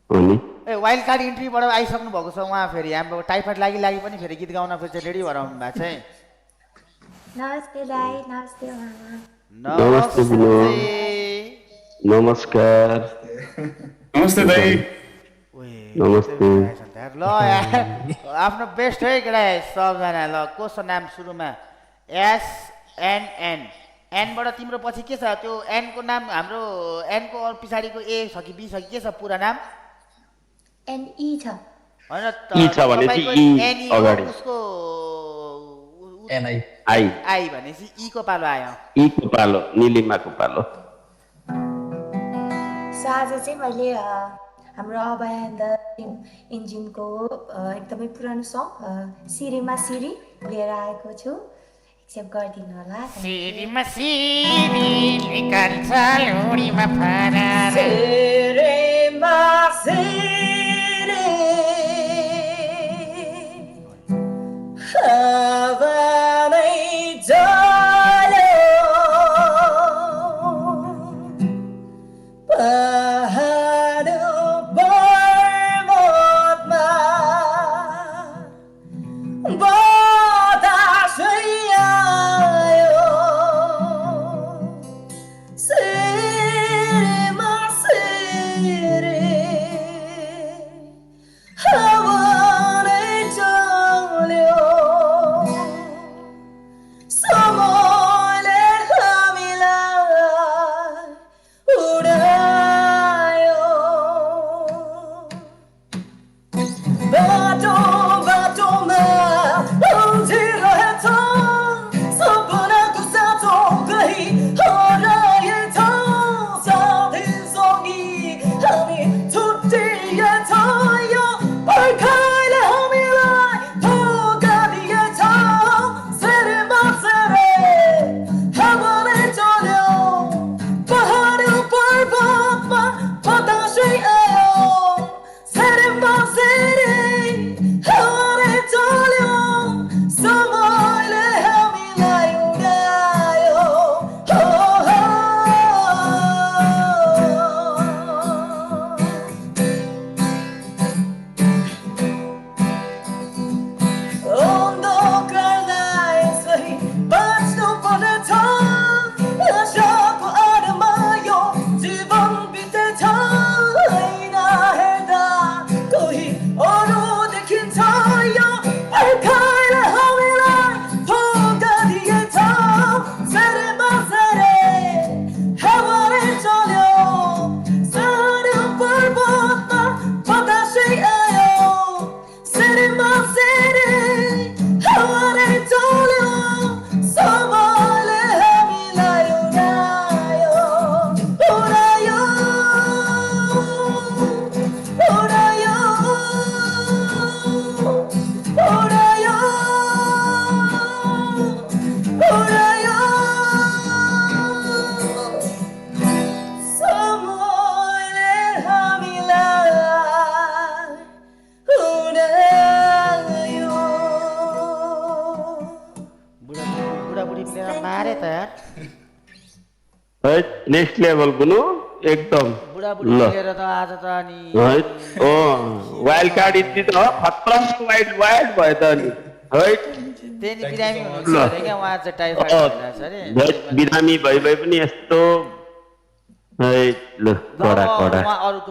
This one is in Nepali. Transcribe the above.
हो नि ए वाइल्ड कार्ड इन्ट्रीबाट आइसक्नु भएको छ उहाँ फेरि हाम्रो टाइफाइड लागि पनि फेरि गीत गाउन फेरि रेडी भएर आउनु भएको छ है। नमस्ते दाई, नमस्ते मामा। नमस्ते नमस्ते। विनोद नमस्कार नमस्ते दाई। ओए नमस्ते ल यार आफ्नो बेस्ट है केटा सबजना ल कसको नाम सुरुमा SNN एनबाट तिम्रो पछि के छ त्यो एनको नाम हाम्रो एनको पछाडिको ए छ कि बी छ कि के छ पुरा नाम एनई छ। होइन ई छ भनेपछि ई एनी अगाडि उसको एनआई आई आई भनेपछि ई को पालो आयो। ई को पालो निलिमाको पालो सो आज चाहिँ मैले हाम्रो अभयान्द इन्जिनको एकदमै पुरानो सङ सिरीमा सिरी लिएर आएको छु। एक्सेप्ट गरिदिनु होला। सिरीमा सिरी निकाल्छ लोडीमा फरार सिरीमा सिरी हावामै चल्यो पहाड पर्वतमा बतासै आयो सिरीमा सिरी हावा नै चल्यो समयले हामीलाई उडायो बाटो बाटोमा अल्झिरहेछ सपनाको साँचो कहीँ हराएछ साथी सँगी हामी छुट्टिएछ यो पर्खाइले हामीलाई धोका दिएछ सिरीमा सिरी हावाले चल्यो पहाड पर्वतमा बतासै आयो सिरीमा सिरी हावाले चल्यो समयले हामीलाई उडायो हो हो। अन्धकारलाई यसरी बाँच्नु पर्नेछ आशाको आडमा यो जीवन बितेछ ऐना हेर्दा कोही अरू देखिन्छ यो पर्खाइले हामीलाई धोका दिएछ सिरीमा सिरी हावाले चल्यो सानो पर्वतमा बतासै आयो सिरीमा सिरी हावाले चल्यो समयले हामीलाई उडायो उडायो उडायो उडायो उडायो समयले हामीलाई उडायो। बुढाबुढी प्लेयर मारे त यार है नेक्स्ट लेभल गुनु एकदम बुढाबुढी ल लिएर त आज त अनि है ओ वाइल्ड कार्ड इति त खतरा वाइल्ड वाइल्ड भयो त अनि है त्यही नि बिरामी हुनुहुन्छ अरे क्या उहाँ चाहिँ टाइफाइड भइरहेछ अरे बिरामी भइ पनि यस्तो है ल कडा कडा उहाँ अरूको